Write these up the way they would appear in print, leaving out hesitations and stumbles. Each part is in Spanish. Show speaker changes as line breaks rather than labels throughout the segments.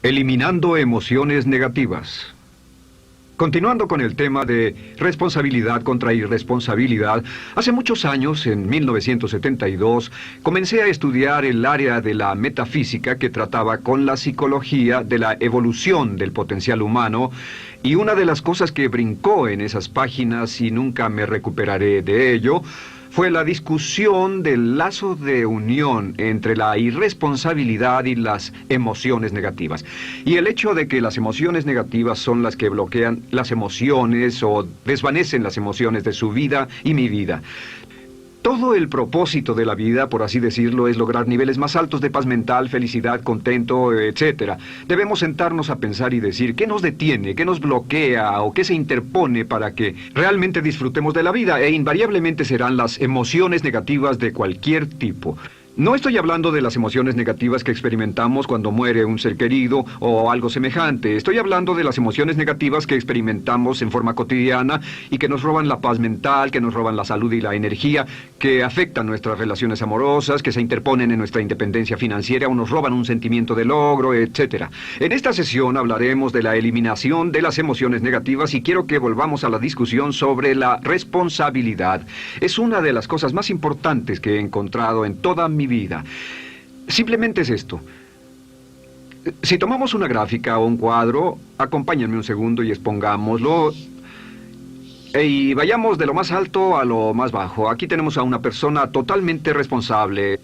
Eliminando emociones negativas. Continuando con el tema de responsabilidad contra irresponsabilidad, hace muchos años, en 1972, comencé a estudiar el área de la metafísica que trataba con la psicología de la evolución del potencial humano, y una de las cosas que brincó en esas páginas, y nunca me recuperaré de ello, fue la discusión del lazo de unión entre la irresponsabilidad y las emociones negativas. Y el hecho de que las emociones negativas son las que bloquean las emociones o desvanecen las emociones de su vida y mi vida. Todo el propósito de la vida, por así decirlo, es lograr niveles más altos de paz mental, felicidad, contento, etc. Debemos sentarnos a pensar y decir qué nos detiene, qué nos bloquea o qué se interpone para que realmente disfrutemos de la vida, e invariablemente serán las emociones negativas de cualquier tipo. No estoy hablando de las emociones negativas que experimentamos cuando muere un ser querido o algo semejante. Estoy hablando de las emociones negativas que experimentamos en forma cotidiana y que nos roban la paz mental, que nos roban la salud y la energía, que afectan nuestras relaciones amorosas, que se interponen en nuestra independencia financiera o nos roban un sentimiento de logro, etc. En esta sesión hablaremos de la eliminación de las emociones negativas y quiero que volvamos a la discusión sobre la responsabilidad. Es una de las cosas más importantes que he encontrado en toda mi vida. Simplemente es esto. Si tomamos una gráfica o un cuadro, acompáñenme un segundo y expongámoslo. Y vayamos de lo más alto a lo más bajo. Aquí tenemos a una persona totalmente responsable.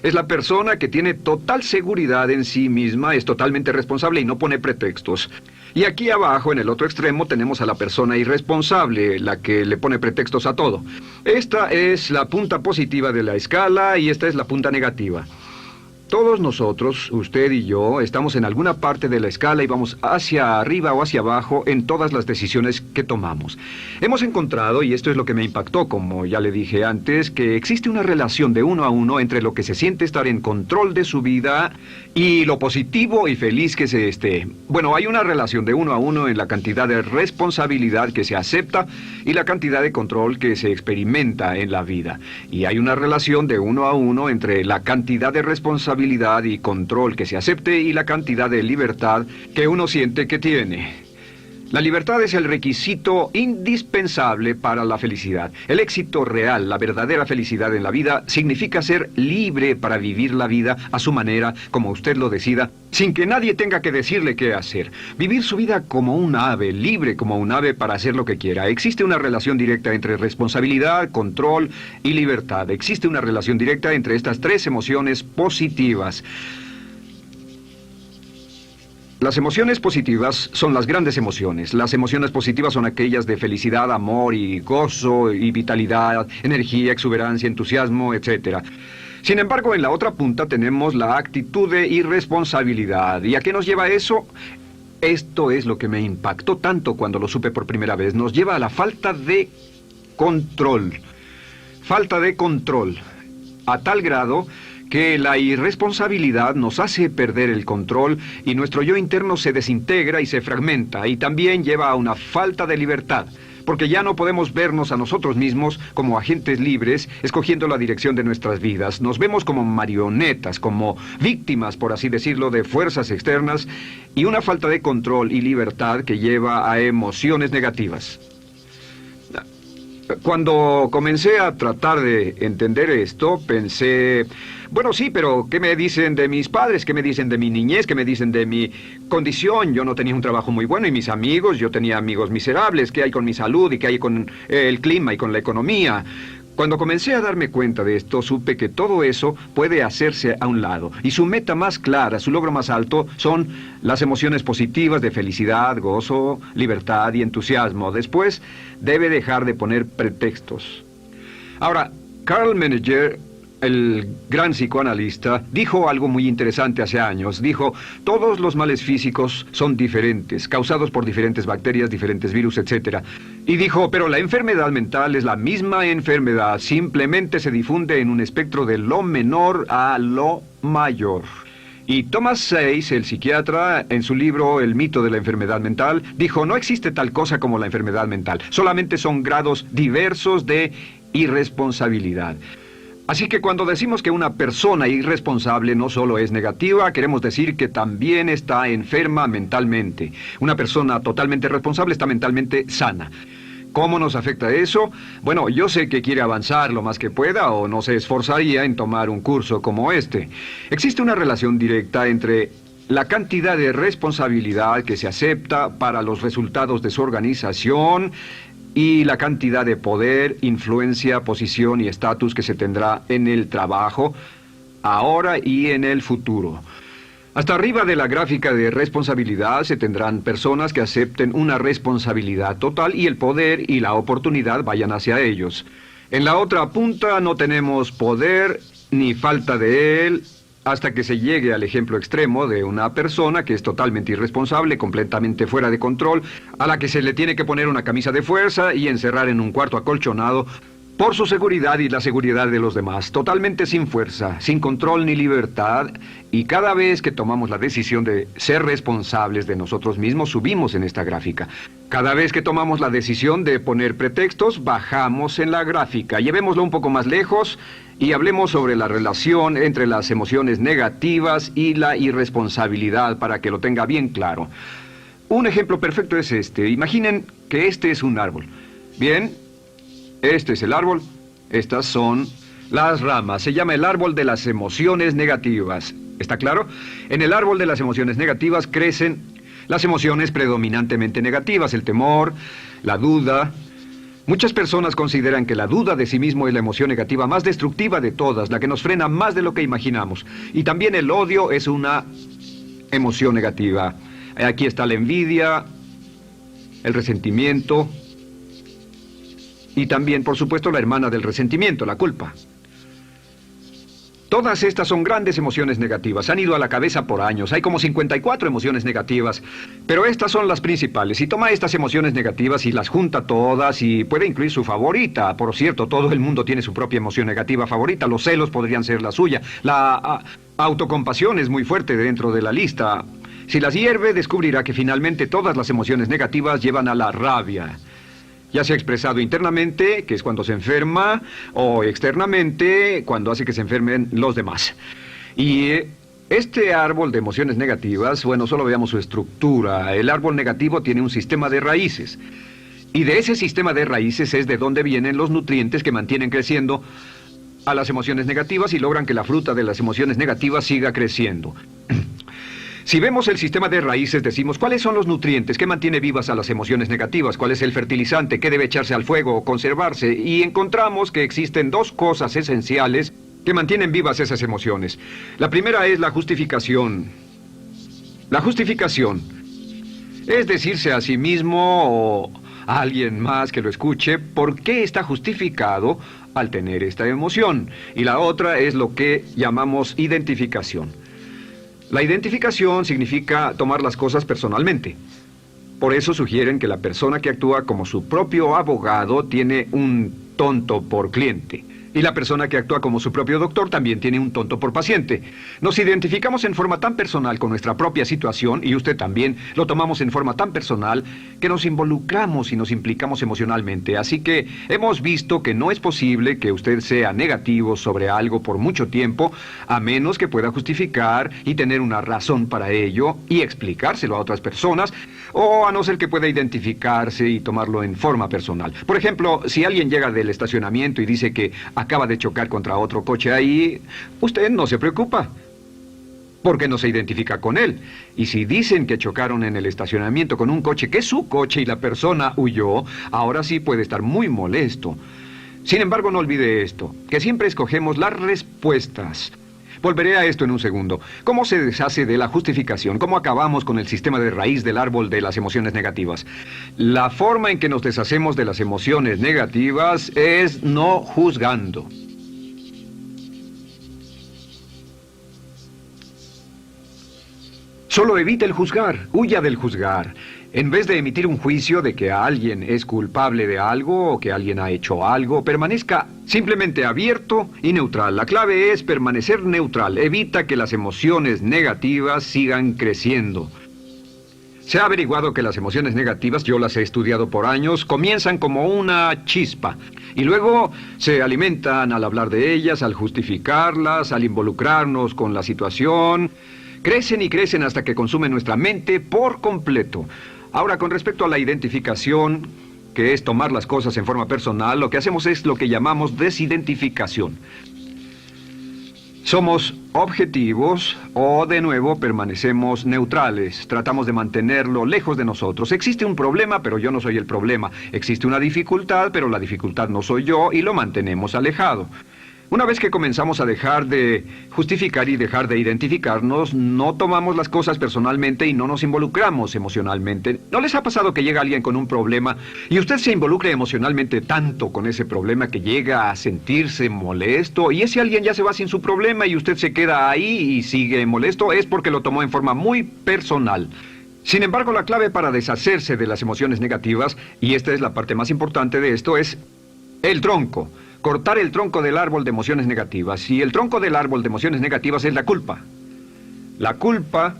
Es la persona que tiene total seguridad en sí misma, es totalmente responsable y no pone pretextos. Y aquí abajo, en el otro extremo, tenemos a la persona irresponsable, la que le pone pretextos a todo. Esta es la punta positiva de la escala y esta es la punta negativa. Todos nosotros, usted y yo, estamos en alguna parte de la escala y vamos hacia arriba o hacia abajo en todas las decisiones que tomamos. Hemos encontrado, y esto es lo que me impactó, como ya le dije antes, que existe una relación de uno a uno entre lo que se siente estar en control de su vida y lo positivo y feliz que se esté. Bueno, hay una relación de uno a uno en la cantidad de responsabilidad que se acepta y la cantidad de control que se experimenta en la vida. Y hay una relación de uno a uno entre la cantidad de responsabilidad y control que se acepte y la cantidad de libertad que uno siente que tiene. La libertad es el requisito indispensable para la felicidad. El éxito real, la verdadera felicidad en la vida, significa ser libre para vivir la vida a su manera, como usted lo decida, sin que nadie tenga que decirle qué hacer. Vivir su vida como un ave, libre como un ave para hacer lo que quiera. Existe una relación directa entre responsabilidad, control y libertad. Existe una relación directa entre estas tres emociones positivas. Las emociones positivas son las grandes emociones. Las emociones positivas son aquellas de felicidad, amor y gozo y vitalidad, energía, exuberancia, entusiasmo, etc. Sin embargo, en la otra punta tenemos la actitud de irresponsabilidad. ¿Y a qué nos lleva eso? Esto es lo que me impactó tanto cuando lo supe por primera vez. Nos lleva a la falta de control. Falta de control. A tal grado que la irresponsabilidad nos hace perder el control y nuestro yo interno se desintegra y se fragmenta, y también lleva a una falta de libertad, porque ya no podemos vernos a nosotros mismos como agentes libres, escogiendo la dirección de nuestras vidas. Nos vemos como marionetas, como víctimas, por así decirlo, de fuerzas externas, y una falta de control y libertad que lleva a emociones negativas. Cuando comencé a tratar de entender esto, pensé, bueno, sí, pero ¿qué me dicen de mis padres? ¿Qué me dicen de mi niñez? ¿Qué me dicen de mi condición? Yo no tenía un trabajo muy bueno y mis amigos, yo tenía amigos miserables. ¿Qué hay con mi salud y qué hay con el clima y con la economía? Cuando comencé a darme cuenta de esto, supe que todo eso puede hacerse a un lado. Y su meta más clara, su logro más alto, son las emociones positivas de felicidad, gozo, libertad y entusiasmo. Después, debe dejar de poner pretextos. Ahora, Carl Menninger, el gran psicoanalista, dijo algo muy interesante hace años. Dijo, todos los males físicos son diferentes, causados por diferentes bacterias, diferentes virus, etc. Y dijo, pero la enfermedad mental es la misma enfermedad, simplemente se difunde en un espectro de lo menor a lo mayor. Y Thomas Sayce, el psiquiatra, en su libro El mito de la enfermedad mental, dijo, no existe tal cosa como la enfermedad mental, solamente son grados diversos de irresponsabilidad. Así que cuando decimos que una persona irresponsable no solo es negativa, queremos decir que también está enferma mentalmente. Una persona totalmente responsable está mentalmente sana. ¿Cómo nos afecta eso? Bueno, yo sé que quiere avanzar lo más que pueda o no se esforzaría en tomar un curso como este. Existe una relación directa entre la cantidad de responsabilidad que se acepta para los resultados de su organización y la cantidad de poder, influencia, posición y estatus que se tendrá en el trabajo, ahora y en el futuro. Hasta arriba de la gráfica de responsabilidad se tendrán personas que acepten una responsabilidad total y el poder y la oportunidad vayan hacia ellos. En la otra punta no tenemos poder ni falta de él hasta que se llegue al ejemplo extremo de una persona que es totalmente irresponsable, completamente fuera de control, a la que se le tiene que poner una camisa de fuerza y encerrar en un cuarto acolchonado por su seguridad y la seguridad de los demás, totalmente sin fuerza, sin control ni libertad, y cada vez que tomamos la decisión de ser responsables de nosotros mismos, subimos en esta gráfica. Cada vez que tomamos la decisión de poner pretextos, bajamos en la gráfica. Llevémoslo un poco más lejos y hablemos sobre la relación entre las emociones negativas y la irresponsabilidad para que lo tenga bien claro. Un ejemplo perfecto es este. Imaginen que este es un árbol. Bien. Este es el árbol, estas son las ramas. Se llama el árbol de las emociones negativas. ¿Está claro? En el árbol de las emociones negativas crecen las emociones predominantemente negativas, el temor, la duda. Muchas personas consideran que la duda de sí mismo es la emoción negativa más destructiva de todas, la que nos frena más de lo que imaginamos. Y también el odio es una emoción negativa. Aquí está la envidia, el resentimiento. Y también, por supuesto, la hermana del resentimiento, la culpa. Todas estas son grandes emociones negativas. Han ido a la cabeza por años. Hay como 54 emociones negativas. Pero estas son las principales. Si toma estas emociones negativas y las junta todas y puede incluir su favorita. Por cierto, todo el mundo tiene su propia emoción negativa favorita. Los celos podrían ser la suya. La autocompasión es muy fuerte dentro de la lista. Si las hierve, descubrirá que finalmente todas las emociones negativas llevan a la rabia. Ya sea expresado internamente, que es cuando se enferma, o externamente, cuando hace que se enfermen los demás. Y este árbol de emociones negativas, bueno, solo veamos su estructura. El árbol negativo tiene un sistema de raíces. Y de ese sistema de raíces es de donde vienen los nutrientes que mantienen creciendo a las emociones negativas y logran que la fruta de las emociones negativas siga creciendo. Si vemos el sistema de raíces, decimos, ¿cuáles son los nutrientes que mantiene vivas a las emociones negativas? ¿Cuál es el fertilizante? ¿Qué debe echarse al fuego o conservarse? Y encontramos que existen dos cosas esenciales que mantienen vivas esas emociones. La primera es la justificación. La justificación es decirse a sí mismo o a alguien más que lo escuche por qué está justificado al tener esta emoción. Y la otra es lo que llamamos identificación. La identificación significa tomar las cosas personalmente. Por eso sugieren que la persona que actúa como su propio abogado tiene un tonto por cliente. Y la persona que actúa como su propio doctor también tiene un tonto por paciente. Nos identificamos en forma tan personal con nuestra propia situación, y usted también, lo tomamos en forma tan personal, que nos involucramos y nos implicamos emocionalmente. Así que hemos visto que no es posible que usted sea negativo sobre algo por mucho tiempo, a menos que pueda justificar y tener una razón para ello y explicárselo a otras personas, o a no ser que pueda identificarse y tomarlo en forma personal. Por ejemplo, si alguien llega del estacionamiento y dice que acaba de chocar contra otro coche ahí, usted no se preocupa, porque no se identifica con él. Y si dicen que chocaron en el estacionamiento con un coche que es su coche y la persona huyó, ahora sí puede estar muy molesto. Sin embargo, no olvide esto, que siempre escogemos las respuestas. Volveré a esto en un segundo. ¿Cómo se deshace de la justificación? ¿Cómo acabamos con el sistema de raíz del árbol de las emociones negativas? La forma en que nos deshacemos de las emociones negativas es no juzgando. Solo evite el juzgar, huya del juzgar. En vez de emitir un juicio de que alguien es culpable de algo o que alguien ha hecho algo, permanezca simplemente abierto y neutral. La clave es permanecer neutral. Evita que las emociones negativas sigan creciendo. Se ha averiguado que las emociones negativas, yo las he estudiado por años, comienzan como una chispa y luego se alimentan al hablar de ellas, al justificarlas, al involucrarnos con la situación. Crecen y crecen hasta que consumen nuestra mente por completo. Ahora, con respecto a la identificación, que es tomar las cosas en forma personal, lo que hacemos es lo que llamamos desidentificación. Somos objetivos o, de nuevo, permanecemos neutrales. Tratamos de mantenerlo lejos de nosotros. Existe un problema, pero yo no soy el problema. Existe una dificultad, pero la dificultad no soy yo, y lo mantenemos alejado. Una vez que comenzamos a dejar de justificar y dejar de identificarnos, no tomamos las cosas personalmente y no nos involucramos emocionalmente. ¿No les ha pasado que llega alguien con un problema y usted se involucra emocionalmente tanto con ese problema que llega a sentirse molesto y ese alguien ya se va sin su problema y usted se queda ahí y sigue molesto? Es porque lo tomó en forma muy personal. Sin embargo, la clave para deshacerse de las emociones negativas, y esta es la parte más importante de esto, es el tronco. Cortar el tronco del árbol de emociones negativas. Y el tronco del árbol de emociones negativas es la culpa. La culpa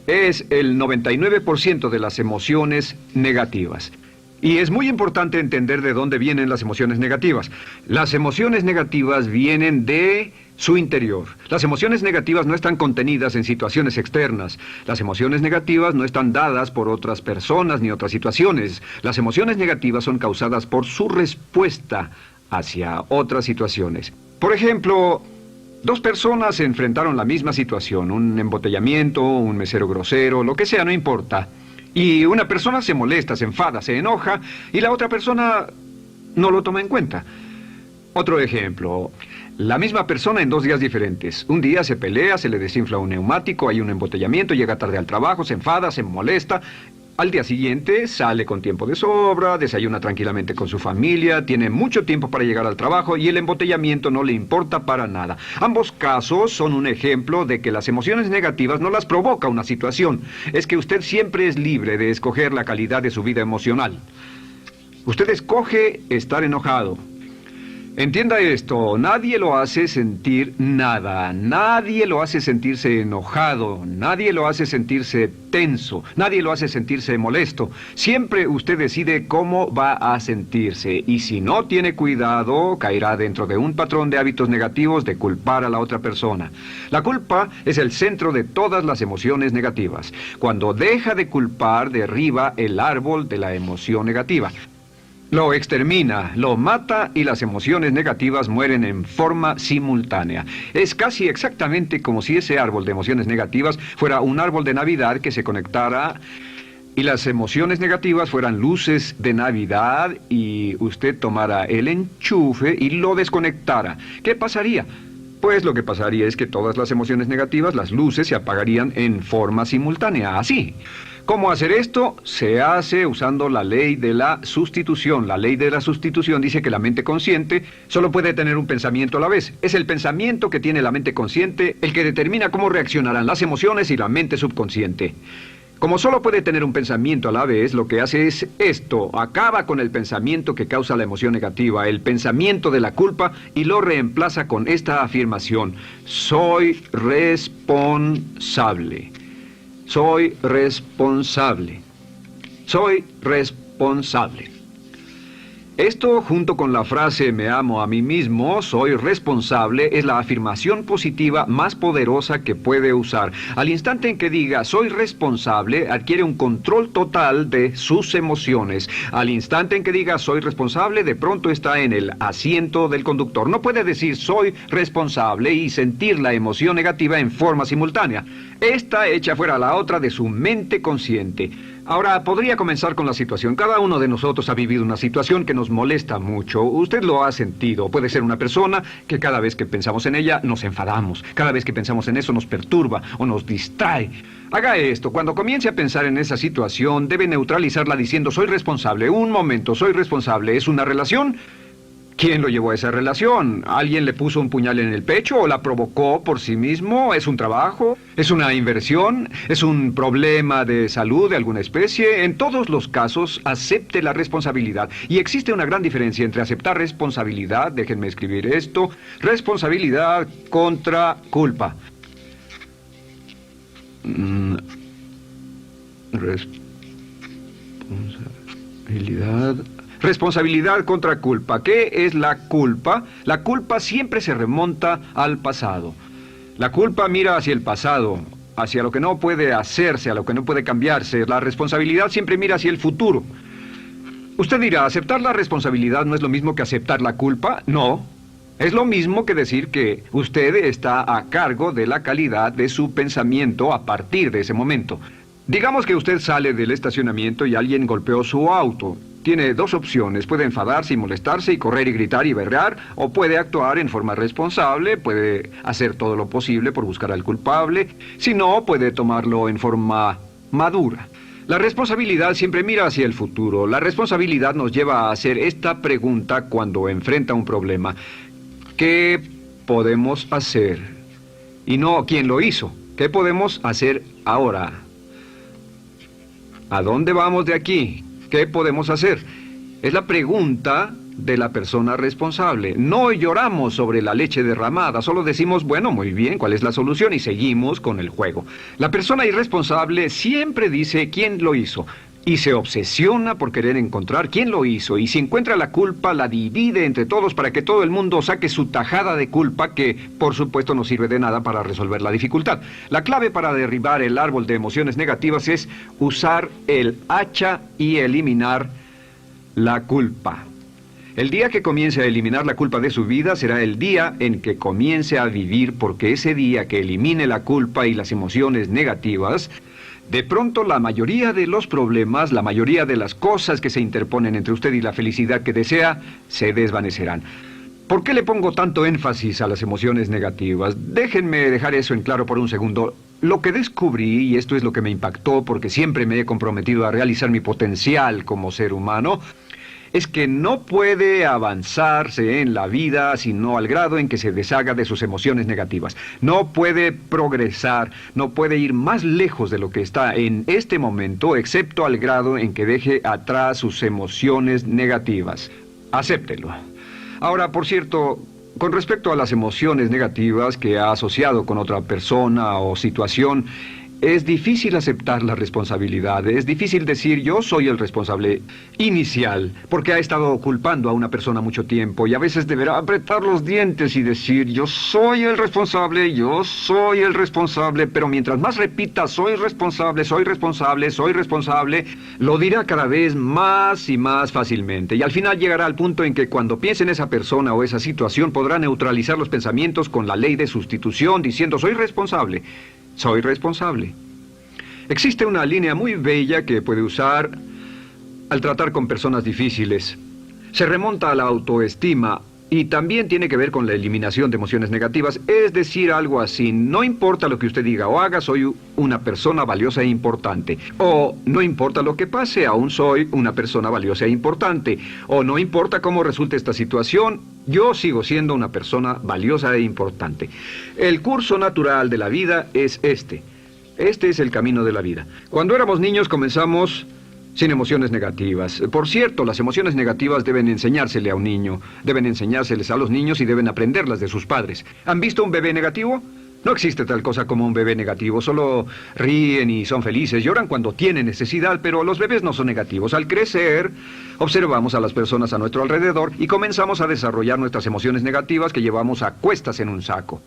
es el 99% de las emociones negativas. Y es muy importante entender de dónde vienen las emociones negativas. Las emociones negativas vienen de su interior. Las emociones negativas no están contenidas en situaciones externas. Las emociones negativas no están dadas por otras personas ni otras situaciones. Las emociones negativas son causadas por su respuesta hacia otras situaciones. Por ejemplo, dos personas se enfrentaron la misma situación, un embotellamiento, un mesero grosero, lo que sea, no importa. Y una persona se molesta, se enfada, se enoja, y la otra persona no lo toma en cuenta. Otro ejemplo, la misma persona en 2 días diferentes. Un día se pelea, se le desinfla un neumático, hay un embotellamiento, llega tarde al trabajo, se enfada, se molesta. Al día siguiente sale con tiempo de sobra, desayuna tranquilamente con su familia, tiene mucho tiempo para llegar al trabajo y el embotellamiento no le importa para nada. Ambos casos son un ejemplo de que las emociones negativas no las provoca una situación. Es que usted siempre es libre de escoger la calidad de su vida emocional. Usted escoge estar enojado. Entienda esto, nadie lo hace sentir nada, nadie lo hace sentirse enojado, nadie lo hace sentirse tenso, nadie lo hace sentirse molesto. Siempre usted decide cómo va a sentirse y si no tiene cuidado, caerá dentro de un patrón de hábitos negativos de culpar a la otra persona. La culpa es el centro de todas las emociones negativas. Cuando deja de culpar, derriba el árbol de la emoción negativa. Lo extermina, lo mata y las emociones negativas mueren en forma simultánea. Es casi exactamente como si ese árbol de emociones negativas fuera un árbol de Navidad que se conectara y las emociones negativas fueran luces de Navidad y usted tomara el enchufe y lo desconectara. ¿Qué pasaría? Pues lo que pasaría es que todas las emociones negativas, las luces, se apagarían en forma simultánea, así. ¿Cómo hacer esto? Se hace usando la ley de la sustitución. La ley de la sustitución dice que la mente consciente solo puede tener un pensamiento a la vez. Es el pensamiento que tiene la mente consciente el que determina cómo reaccionarán las emociones y la mente subconsciente. Como solo puede tener un pensamiento a la vez, lo que hace es esto: acaba con el pensamiento que causa la emoción negativa, el pensamiento de la culpa, y lo reemplaza con esta afirmación: soy responsable. Soy responsable. Soy responsable. Esto, junto con la frase me amo a mí mismo, soy responsable, es la afirmación positiva más poderosa que puede usar. Al instante en que diga soy responsable, adquiere un control total de sus emociones. Al instante en que diga soy responsable, de pronto está en el asiento del conductor. No puede decir soy responsable y sentir la emoción negativa en forma simultánea. Esta echa fuera la otra de su mente consciente. Ahora, podría comenzar con la situación. Cada uno de nosotros ha vivido una situación que nos molesta mucho. Usted lo ha sentido. Puede ser una persona que cada vez que pensamos en ella nos enfadamos. Cada vez que pensamos en eso nos perturba o nos distrae. Haga esto. Cuando comience a pensar en esa situación, debe neutralizarla diciendo soy responsable. Un momento, soy responsable. ¿Es una relación? ¿Quién lo llevó a esa relación? ¿Alguien le puso un puñal en el pecho o la provocó por sí mismo? ¿Es un trabajo? ¿Es una inversión? ¿Es un problema de salud de alguna especie? En todos los casos, acepte la responsabilidad. Y existe una gran diferencia entre aceptar responsabilidad, déjenme escribir esto, responsabilidad contra culpa. Responsabilidad. Responsabilidad contra culpa. ¿Qué es la culpa? La culpa siempre se remonta al pasado. La culpa mira hacia el pasado, hacia lo que no puede hacerse, a lo que no puede cambiarse. La responsabilidad siempre mira hacia el futuro. Usted dirá, ¿aceptar la responsabilidad no es lo mismo que aceptar la culpa? No. Es lo mismo que decir que usted está a cargo de la calidad de su pensamiento a partir de ese momento. Digamos que usted sale del estacionamiento y alguien golpeó su auto. Tiene dos opciones: puede enfadarse y molestarse y correr y gritar y berrear, o puede actuar en forma responsable, puede hacer todo lo posible por buscar al culpable. Si no, puede tomarlo en forma madura. La responsabilidad siempre mira hacia el futuro. La responsabilidad nos lleva a hacer esta pregunta cuando enfrenta un problema: ¿qué podemos hacer? Y no ¿quién lo hizo? ¿Qué podemos hacer ahora? ¿A dónde vamos de aquí? ¿Qué podemos hacer? Es la pregunta de la persona responsable. No lloramos sobre la leche derramada, solo decimos, bueno, muy bien, ¿cuál es la solución? Y seguimos con el juego. La persona irresponsable siempre dice quién lo hizo y se obsesiona por querer encontrar quién lo hizo, y si encuentra la culpa la divide entre todos para que todo el mundo saque su tajada de culpa, que por supuesto no sirve de nada para resolver la dificultad. La clave para derribar el árbol de emociones negativas es usar el hacha y eliminar la culpa. El día que comience a eliminar la culpa de su vida será el día en que comience a vivir, porque ese día que elimine la culpa y las emociones negativas, de pronto la mayoría de los problemas, la mayoría de las cosas que se interponen entre usted y la felicidad que desea, se desvanecerán. ¿Por qué le pongo tanto énfasis a las emociones negativas? Déjenme dejar eso en claro por un segundo. Lo que descubrí, y esto es lo que me impactó porque siempre me he comprometido a realizar mi potencial como ser humano, es que no puede avanzarse en la vida sino al grado en que se deshaga de sus emociones negativas. No puede progresar, no puede ir más lejos de lo que está en este momento, excepto al grado en que deje atrás sus emociones negativas. Acéptelo. Ahora, por cierto, con respecto a las emociones negativas que ha asociado con otra persona o situación, es difícil aceptar la responsabilidad, es difícil decir yo soy el responsable inicial, porque ha estado culpando a una persona mucho tiempo y a veces deberá apretar los dientes y decir yo soy el responsable, pero mientras más repita soy responsable, lo dirá cada vez más y más fácilmente, y al final llegará al punto en que cuando piense en esa persona o esa situación podrá neutralizar los pensamientos con la ley de sustitución diciendo soy responsable. Existe una línea muy bella que puede usar al tratar con personas difíciles. Se remonta a la autoestima y también tiene que ver con la eliminación de emociones negativas. Es decir, algo así: no importa lo que usted diga o haga, soy una persona valiosa e importante. O no importa lo que pase, aún soy una persona valiosa e importante. O no importa cómo resulte esta situación, yo sigo siendo una persona valiosa e importante. El curso natural de la vida es este. Este es el camino de la vida. Cuando éramos niños comenzamos sin emociones negativas. Por cierto, las emociones negativas deben enseñársele a un niño. Deben enseñárseles a los niños y deben aprenderlas de sus padres. ¿Han visto un bebé negativo? No existe tal cosa como un bebé negativo. Solo ríen y son felices. Lloran cuando tienen necesidad, pero los bebés no son negativos. Al crecer, observamos a las personas a nuestro alrededor y comenzamos a desarrollar nuestras emociones negativas que llevamos a cuestas en un saco.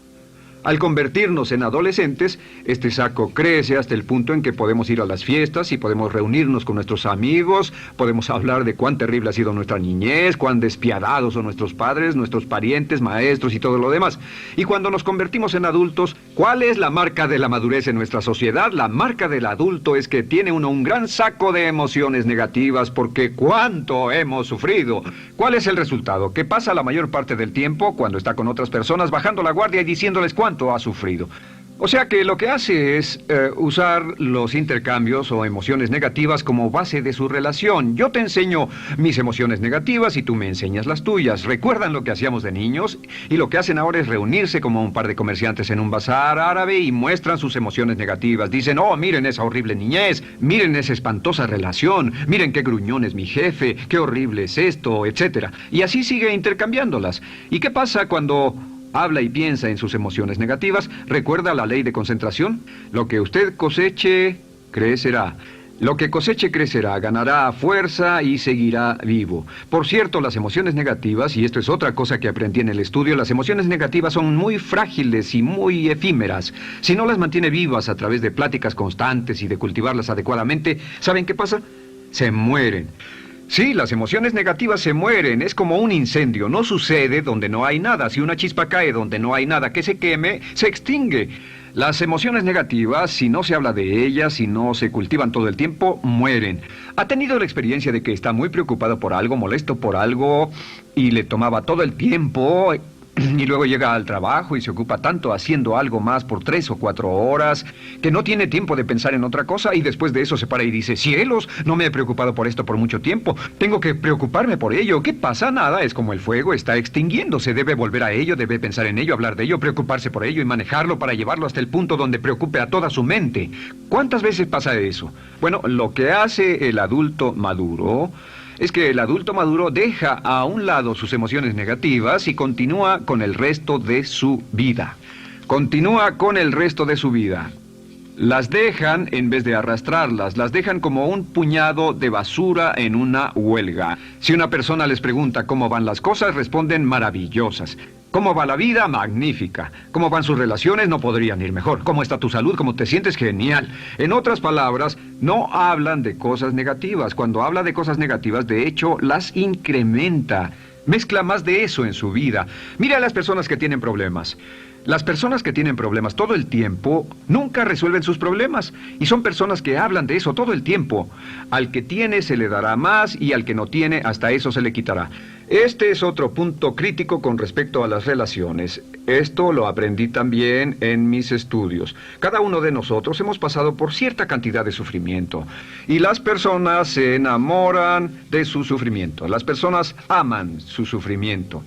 Al convertirnos en adolescentes, este saco crece hasta el punto en que podemos ir a las fiestas y podemos reunirnos con nuestros amigos, podemos hablar de cuán terrible ha sido nuestra niñez, cuán despiadados son nuestros padres, nuestros parientes, maestros y todo lo demás. Y cuando nos convertimos en adultos, ¿cuál es la marca de la madurez en nuestra sociedad? La marca del adulto es que tiene uno un gran saco de emociones negativas porque ¿cuánto hemos sufrido? ¿Cuál es el resultado? Que pasa la mayor parte del tiempo cuando está con otras personas bajando la guardia y diciéndoles cuánto ha sufrido. O sea que lo que hace es usar los intercambios o emociones negativas como base de su relación. Yo te enseño mis emociones negativas y tú me enseñas las tuyas. ¿Recuerdan lo que hacíamos de niños? Y lo que hacen ahora es reunirse como un par de comerciantes en un bazar árabe y muestran sus emociones negativas. Dicen, oh, miren esa horrible niñez, miren esa espantosa relación, miren qué gruñón es mi jefe, qué horrible es esto, etc. Y así sigue intercambiándolas. ¿Y qué pasa cuando habla y piensa en sus emociones negativas? ¿Recuerda la ley de concentración? Lo que usted coseche, crecerá. Lo que coseche crecerá, ganará fuerza y seguirá vivo. Por cierto, las emociones negativas, y esto es otra cosa que aprendí en el estudio, las emociones negativas son muy frágiles y muy efímeras. Si no las mantiene vivas a través de pláticas constantes y de cultivarlas adecuadamente, ¿saben qué pasa? Se mueren. Sí, las emociones negativas se mueren, es como un incendio, no sucede donde no hay nada. Si una chispa cae donde no hay nada que se queme, se extingue. Las emociones negativas, si no se habla de ellas, si no se cultivan todo el tiempo, mueren. ¿Ha tenido la experiencia de que está muy preocupado por algo, molesto por algo, y le tomaba todo el tiempo, y luego llega al trabajo y se ocupa tanto haciendo algo más por 3 o 4 horas, que no tiene tiempo de pensar en otra cosa, y después de eso se para y dice, cielos, no me he preocupado por esto por mucho tiempo, tengo que preocuparme por ello? ¿Qué pasa? Nada, es como el fuego, está extinguiéndose, debe volver a ello, debe pensar en ello, hablar de ello, preocuparse por ello y manejarlo para llevarlo hasta el punto donde preocupe a toda su mente. ¿Cuántas veces pasa eso? Bueno, lo que hace el adulto maduro es que el adulto maduro deja a un lado sus emociones negativas y continúa con el resto de su vida. Continúa con el resto de su vida. Las dejan en vez de arrastrarlas, las dejan como un puñado de basura en una huelga. Si una persona les pregunta cómo van las cosas, responden maravillosas. ¿Cómo va la vida? Magnífica. ¿Cómo van sus relaciones? No podrían ir mejor. ¿Cómo está tu salud? ¿Cómo te sientes? Genial. En otras palabras, no hablan de cosas negativas. Cuando habla de cosas negativas, de hecho, las incrementa. Mezcla más de eso en su vida. Mira a las personas que tienen problemas. Las personas que tienen problemas todo el tiempo nunca resuelven sus problemas, y son personas que hablan de eso todo el tiempo. Al que tiene se le dará más, y al que no tiene hasta eso se le quitará. Este es otro punto crítico con respecto a las relaciones. Esto lo aprendí también en mis estudios. Cada uno de nosotros hemos pasado por cierta cantidad de sufrimiento, y las personas se enamoran de su sufrimiento. Las personas aman su sufrimiento.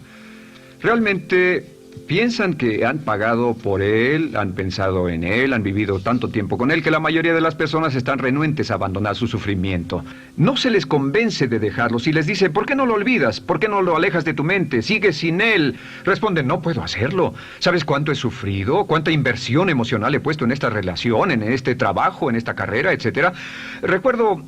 Realmente piensan que han pagado por él, han pensado en él, han vivido tanto tiempo con él, que la mayoría de las personas están renuentes a abandonar su sufrimiento. No se les convence de dejarlo. Si les dice, ¿por qué no lo olvidas? ¿Por qué no lo alejas de tu mente? ¿Sigues sin él? Responden, no puedo hacerlo. ¿Sabes cuánto he sufrido? ¿Cuánta inversión emocional he puesto en esta relación, en este trabajo, en esta carrera, etcétera? Recuerdo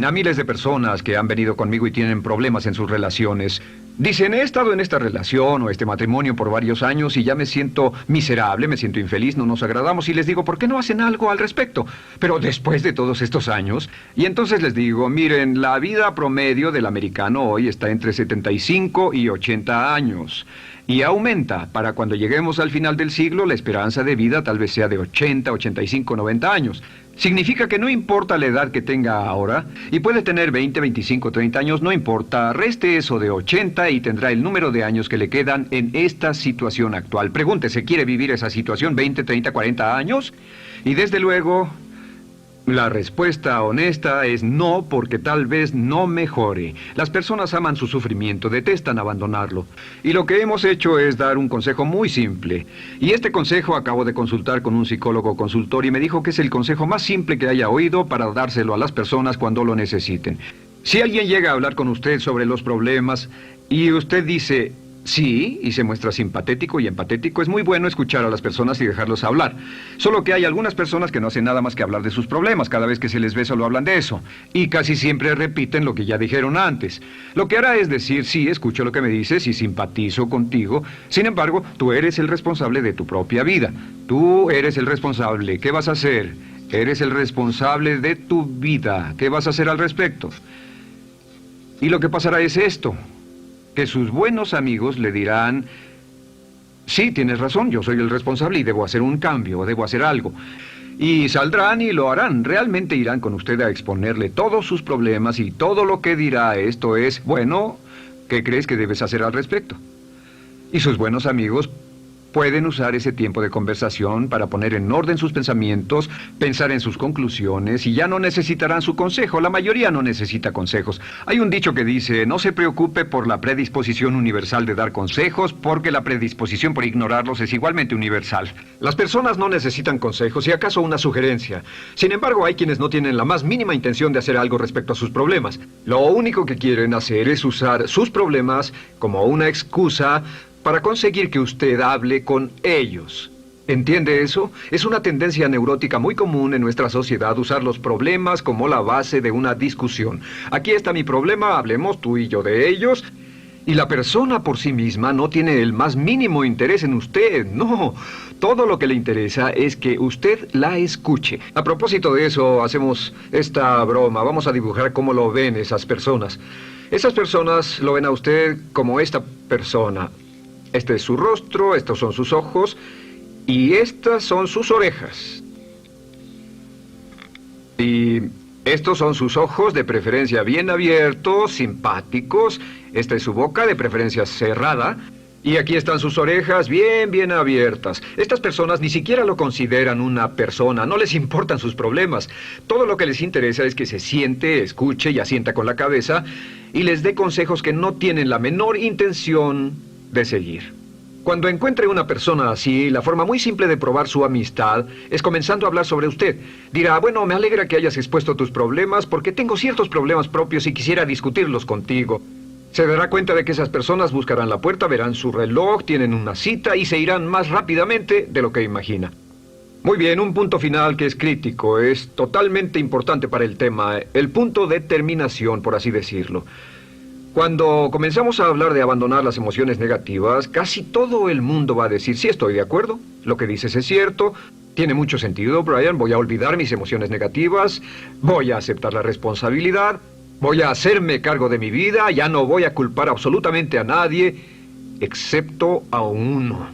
a miles de personas que han venido conmigo y tienen problemas en sus relaciones. Dicen, he estado en esta relación o este matrimonio por varios años y ya me siento miserable, me siento infeliz, no nos agradamos, y les digo, ¿por qué no hacen algo al respecto? Pero después de todos estos años, y entonces les digo, miren, la vida promedio del americano hoy está entre 75 y 80 años. Y aumenta. Para cuando lleguemos al final del siglo, la esperanza de vida tal vez sea de 80, 85, 90 años. Significa que no importa la edad que tenga ahora, y puede tener 20, 25, 30 años, no importa, reste eso de 80 y tendrá el número de años que le quedan en esta situación actual. Pregúntese, ¿quiere vivir esa situación 20, 30, 40 años? Y desde luego, la respuesta honesta es no, porque tal vez no mejore. Las personas aman su sufrimiento, detestan abandonarlo. Y lo que hemos hecho es dar un consejo muy simple. Y este consejo acabo de consultar con un psicólogo consultor y me dijo que es el consejo más simple que haya oído para dárselo a las personas cuando lo necesiten. Si alguien llega a hablar con usted sobre los problemas y usted dice sí, y se muestra simpatético y empatético, es muy bueno escuchar a las personas y dejarlos hablar. Solo que hay algunas personas que no hacen nada más que hablar de sus problemas. Cada vez que se les ve solo hablan de eso. Y casi siempre repiten lo que ya dijeron antes. Lo que hará es decir, sí, escucho lo que me dices y simpatizo contigo. Sin embargo, tú eres el responsable de tu propia vida. Tú eres el responsable. ¿Qué vas a hacer? Eres el responsable de tu vida. ¿Qué vas a hacer al respecto? Y lo que pasará es esto, que sus buenos amigos le dirán, sí, tienes razón, yo soy el responsable y debo hacer un cambio, debo hacer algo. Y saldrán y lo harán, realmente irán con usted a exponerle todos sus problemas y todo lo que dirá esto es, bueno, ¿qué crees que debes hacer al respecto? Y sus buenos amigos pueden usar ese tiempo de conversación para poner en orden sus pensamientos, pensar en sus conclusiones, y ya no necesitarán su consejo. La mayoría no necesita consejos. Hay un dicho que dice, no se preocupe por la predisposición universal de dar consejos, porque la predisposición por ignorarlos es igualmente universal. Las personas no necesitan consejos, si acaso una sugerencia. Sin embargo, hay quienes no tienen la más mínima intención de hacer algo respecto a sus problemas. Lo único que quieren hacer es usar sus problemas como una excusa para conseguir que usted hable con ellos. ¿Entiende eso? Es una tendencia neurótica muy común en nuestra sociedad usar los problemas como la base de una discusión. Aquí está mi problema, hablemos tú y yo de ellos. Y la persona por sí misma no tiene el más mínimo interés en usted, no. Todo lo que le interesa es que usted la escuche. A propósito de eso, hacemos esta broma. Vamos a dibujar cómo lo ven esas personas. Esas personas lo ven a usted como esta persona. Este es su rostro, estos son sus ojos y estas son sus orejas. Y estos son sus ojos, de preferencia bien abiertos, simpáticos. Esta es su boca, de preferencia cerrada. Y aquí están sus orejas bien abiertas. Estas personas ni siquiera lo consideran una persona, no les importan sus problemas. Todo lo que les interesa es que se siente, escuche y asienta con la cabeza y les dé consejos que no tienen la menor intención de seguir. Cuando encuentre una persona así, la forma muy simple de probar su amistad es comenzando a hablar sobre usted. Dirá, bueno, me alegra que hayas expuesto tus problemas porque tengo ciertos problemas propios y quisiera discutirlos contigo. Se dará cuenta de que esas personas buscarán la puerta, verán su reloj, tienen una cita y se irán más rápidamente de lo que imagina. Muy bien, un punto final que es crítico, es totalmente importante para el tema, el punto de terminación, por así decirlo. Cuando comenzamos a hablar de abandonar las emociones negativas, casi todo el mundo va a decir, sí, estoy de acuerdo, lo que dices es cierto, tiene mucho sentido, Brian, voy a olvidar mis emociones negativas, voy a aceptar la responsabilidad, voy a hacerme cargo de mi vida, ya no voy a culpar absolutamente a nadie, excepto a uno.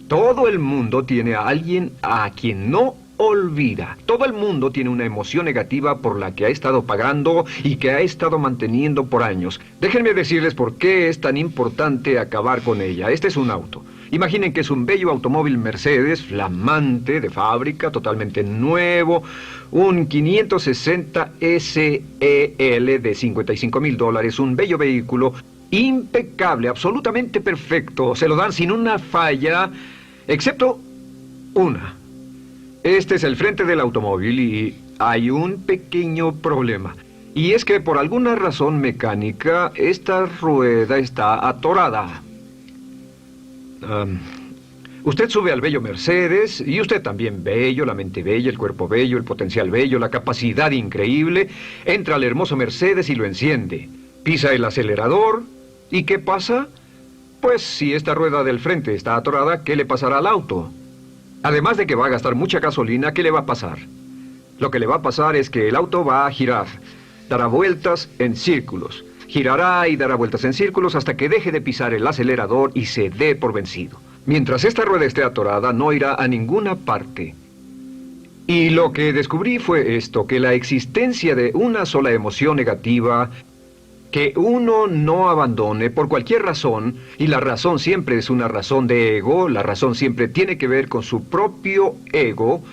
Todo el mundo tiene a alguien a quien no olvida. Todo el mundo tiene una emoción negativa por la que ha estado pagando y que ha estado manteniendo por años. Déjenme decirles por qué es tan importante acabar con ella. Este es un auto. Imaginen que es un bello automóvil Mercedes, flamante, de fábrica, totalmente nuevo, un 560 SEL de $55,000, un bello vehículo, impecable, absolutamente perfecto. Se lo dan sin una falla, excepto una. Este es el frente del automóvil y hay un pequeño problema. Y es que por alguna razón mecánica, esta rueda está atorada. Usted sube al bello Mercedes, y usted también bello, la mente bella, el cuerpo bello, el potencial bello, la capacidad increíble. Entra al hermoso Mercedes y lo enciende. Pisa el acelerador, ¿y qué pasa? Pues si esta rueda del frente está atorada, ¿qué le pasará al auto? Además de que va a gastar mucha gasolina, ¿qué le va a pasar? Lo que le va a pasar es que el auto va a girar, dará vueltas en círculos. Girará y dará vueltas en círculos hasta que deje de pisar el acelerador y se dé por vencido. Mientras esta rueda esté atorada, no irá a ninguna parte. Y lo que descubrí fue esto, que la existencia de una sola emoción negativa que uno no abandone por cualquier razón, y la razón siempre es una razón de ego, la razón siempre tiene que ver con su propio ego,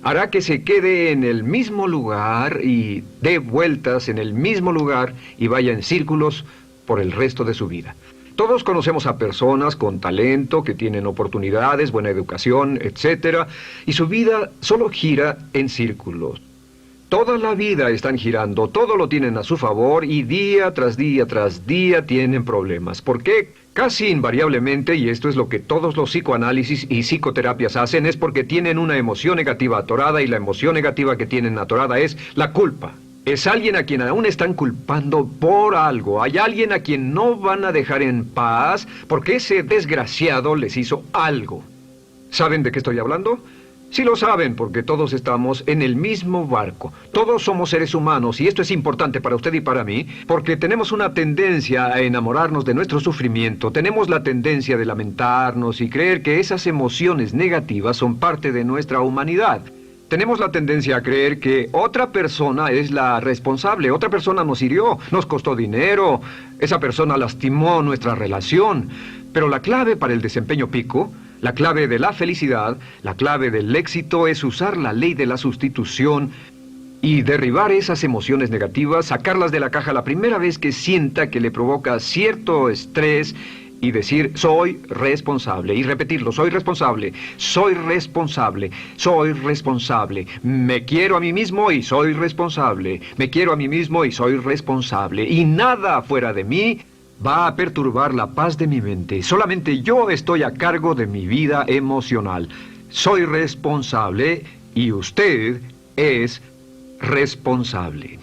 hará que se quede en el mismo lugar y dé vueltas en el mismo lugar y vaya en círculos por el resto de su vida. Todos conocemos a personas con talento, que tienen oportunidades, buena educación, etc., y su vida solo gira en círculos. Toda la vida están girando, todo lo tienen a su favor y día tras día tras día tienen problemas. ¿Por qué? Casi invariablemente, y esto es lo que todos los psicoanálisis y psicoterapias hacen, es porque tienen una emoción negativa atorada y la emoción negativa que tienen atorada es la culpa. Es alguien a quien aún están culpando por algo. Hay alguien a quien no van a dejar en paz porque ese desgraciado les hizo algo. ¿Saben de qué estoy hablando? Sí lo saben, porque todos estamos en el mismo barco. Todos somos seres humanos, y esto es importante para usted y para mí, porque tenemos una tendencia a enamorarnos de nuestro sufrimiento. Tenemos la tendencia de lamentarnos y creer que esas emociones negativas son parte de nuestra humanidad. Tenemos la tendencia a creer que otra persona es la responsable, otra persona nos hirió, nos costó dinero, esa persona lastimó nuestra relación. Pero la clave para el desempeño pico, la clave de la felicidad, la clave del éxito es usar la ley de la sustitución y derribar esas emociones negativas, sacarlas de la caja la primera vez que sienta que le provoca cierto estrés y decir, soy responsable, y repetirlo, soy responsable, soy responsable, soy responsable, me quiero a mí mismo y soy responsable, me quiero a mí mismo y soy responsable, y nada fuera de mí va a perturbar la paz de mi mente. Solamente yo estoy a cargo de mi vida emocional. Soy responsable y usted es responsable.